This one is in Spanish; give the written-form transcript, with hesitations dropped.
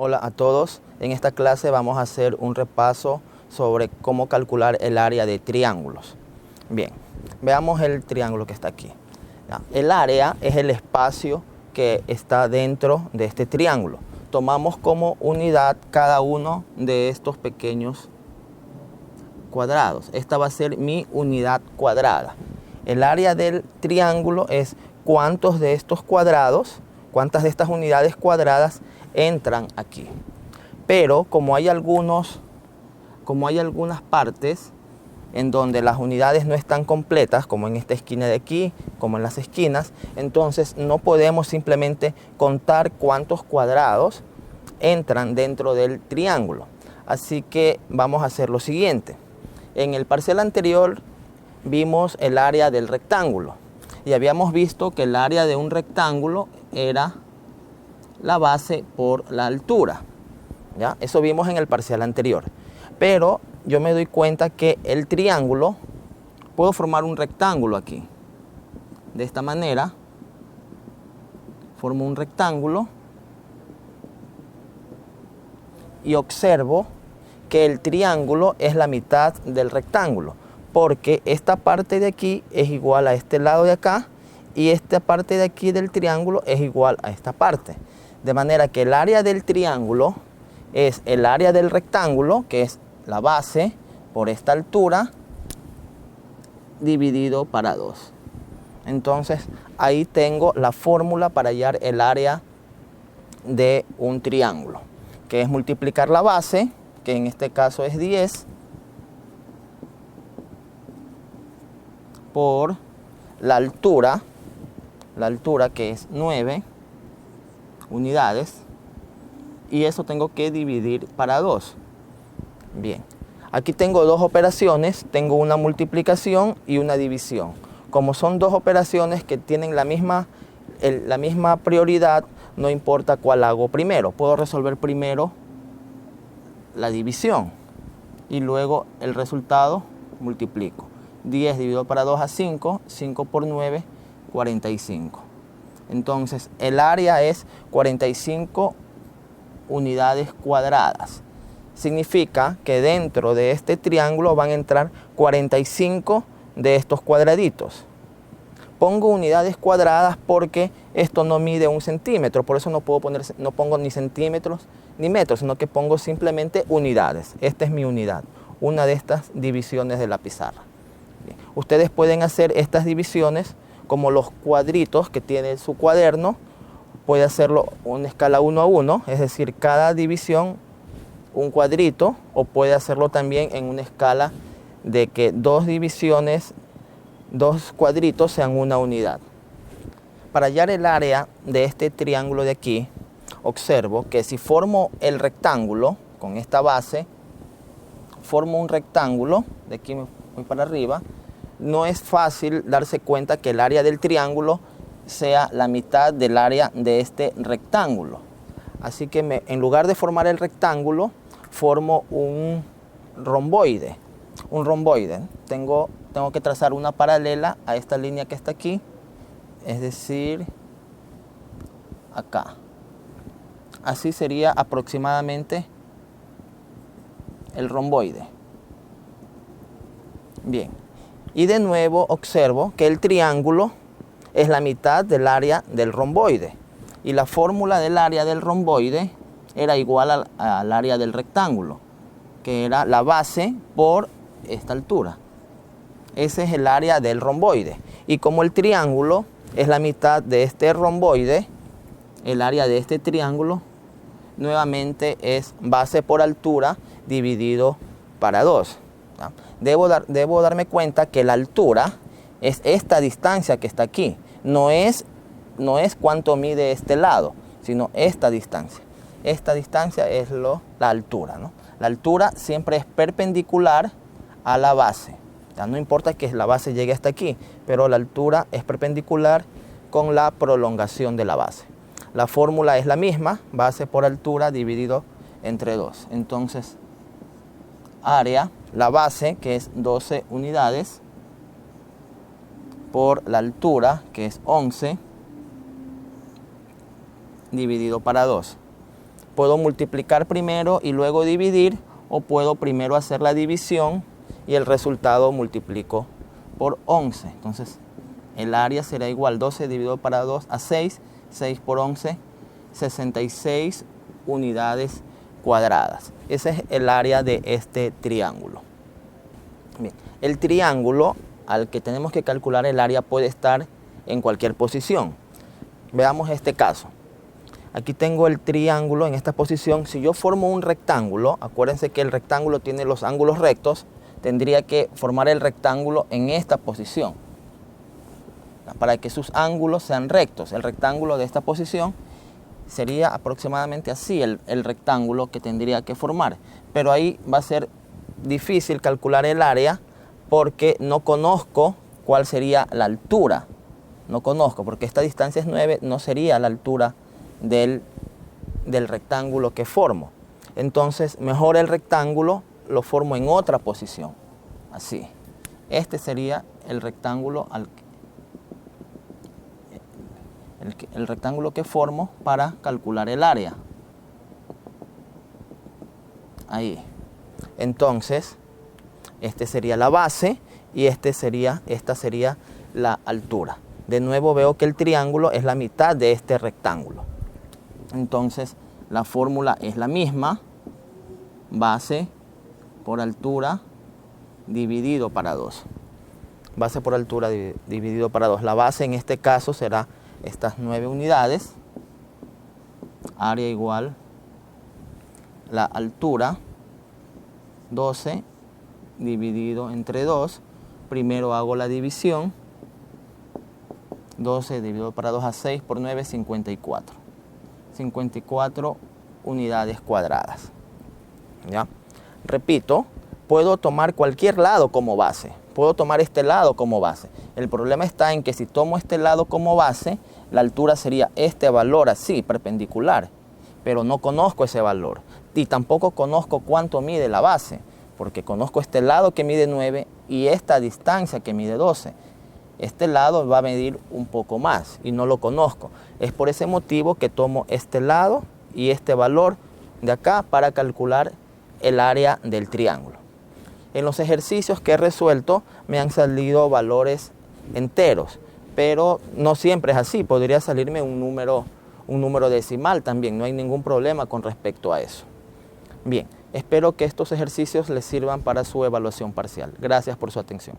Hola a todos, en esta clase vamos a hacer un repaso sobre cómo calcular el área de triángulos. Bien, veamos el triángulo que está aquí. El área es el espacio que está dentro de este triángulo. Tomamos como unidad cada uno de estos pequeños cuadrados. Esta va a ser mi unidad cuadrada. El área del triángulo es cuántos de estos cuadrados, cuántas de estas unidades cuadradas entran aquí. Pero como hay algunas partes en donde las unidades no están completas, como en esta esquina de aquí, como en las esquinas, entonces no podemos simplemente contar cuántos cuadrados entran dentro del triángulo. Así que vamos a hacer lo siguiente. En el parcial anterior vimos el área del rectángulo y habíamos visto que el área de un rectángulo era la base por la altura. ¿Ya? Eso vimos en el parcial anterior. Pero yo me doy cuenta que el triángulo, puedo formar un rectángulo aquí. De esta manera, formo un rectángulo y observo que el triángulo es la mitad del rectángulo, porque esta parte de aquí es igual a este lado de acá y esta parte de aquí del triángulo es igual a esta parte. De manera que el área del triángulo es el área del rectángulo, que es la base por esta altura, dividido para 2. Entonces ahí tengo la fórmula para hallar el área de un triángulo, que es multiplicar la base, que en este caso es 10, por la altura que es 9 unidades, y eso tengo que dividir para 2. Bien, aquí tengo dos operaciones, tengo una multiplicación y una división. Como son dos operaciones que tienen la misma prioridad, no importa cuál hago primero. Puedo resolver primero la división y luego el resultado multiplico. 10 dividido para 2 a 5, 5 por 9, 45. Entonces el área es 45 unidades cuadradas. Significa que dentro de este triángulo van a entrar 45 de estos cuadraditos. Pongo unidades cuadradas porque esto no mide 1 centímetro, por eso no pongo ni centímetros ni metros, sino que pongo simplemente unidades. Esta es mi unidad, una de estas divisiones de la pizarra. Bien. Ustedes pueden hacer estas divisiones como los cuadritos que tiene su cuaderno. Puede hacerlo en escala 1 a 1, es decir, cada división un cuadrito, o puede hacerlo también en una escala de que dos cuadritos sean una unidad. Para hallar el área de este triángulo de aquí, observo que si formo el rectángulo con esta base, formo un rectángulo, de aquí me voy para arriba, no es fácil darse cuenta que el área del triángulo sea la mitad del área de este rectángulo. Así que en lugar de formar el rectángulo, formo un romboide. Tengo que trazar una paralela a esta línea que está aquí, es decir, acá. Así sería aproximadamente el romboide. Bien, y de nuevo observo que el triángulo es la mitad del área del romboide. Y la fórmula del área del romboide era igual al área del rectángulo, que era la base por esta altura. Ese es el área del romboide. Y como el triángulo es la mitad de este romboide, el área de este triángulo nuevamente es base por altura dividido para 2. Debo darme cuenta que la altura es esta distancia que está aquí. No es cuánto mide este lado, sino esta distancia. Esta distancia es la altura, ¿no? La altura siempre es perpendicular a la base. No importa que la base llegue hasta aquí, pero la altura es perpendicular con la prolongación de la base. La fórmula es la misma, base por altura dividido entre 2. Entonces, área, la base, que es 12 unidades, por la altura, que es 11, dividido para 2. puedo multiplicar primero y luego dividir, o puedo primero hacer la división y el resultado multiplico por 11. Entonces, el área será igual 12 dividido para 2 a 6, 6 por 11, 66 unidades cuadradas. Ese es el área de este triángulo. Bien, el triángulo al que tenemos que calcular el área puede estar en cualquier posición. Veamos este caso. Aquí tengo el triángulo en esta posición. Si yo formo un rectángulo, acuérdense que el rectángulo tiene los ángulos rectos, tendría que formar el rectángulo en esta posición para que sus ángulos sean rectos. El rectángulo de esta posición sería aproximadamente así el rectángulo que tendría que formar. Pero ahí va a ser difícil calcular el área porque no conozco cuál sería la altura. No conozco, porque esta distancia es 9, no sería la altura del rectángulo que formo. Entonces, mejor el rectángulo lo formo en otra posición. Así. Este sería el rectángulo el rectángulo que formo para calcular el área. Ahí. Entonces, este sería la base y esta sería la altura. De nuevo veo que el triángulo es la mitad de este rectángulo. Entonces, la fórmula es la misma. Base por altura dividido para 2. Base por altura dividido para 2. La base en este caso será estas 9 unidades. Área igual la altura 12 dividido entre 2. Primero hago la división. 12 dividido para 2 a 6 por 9, 54. 54 unidades cuadradas. ¿Ya? Repito, puedo tomar cualquier lado como base. Puedo tomar este lado como base. El problema está en que si tomo este lado como base, la altura sería este valor así, perpendicular. Pero no conozco ese valor. Y tampoco conozco cuánto mide la base, porque conozco este lado que mide 9 y esta distancia que mide 12. Este lado va a medir un poco más y no lo conozco. Es por ese motivo que tomo este lado y este valor de acá para calcular el área del triángulo. En los ejercicios que he resuelto me han salido valores enteros, pero no siempre es así. Podría salirme un número decimal también. No hay ningún problema con respecto a eso. Bien, espero que estos ejercicios les sirvan para su evaluación parcial. Gracias por su atención.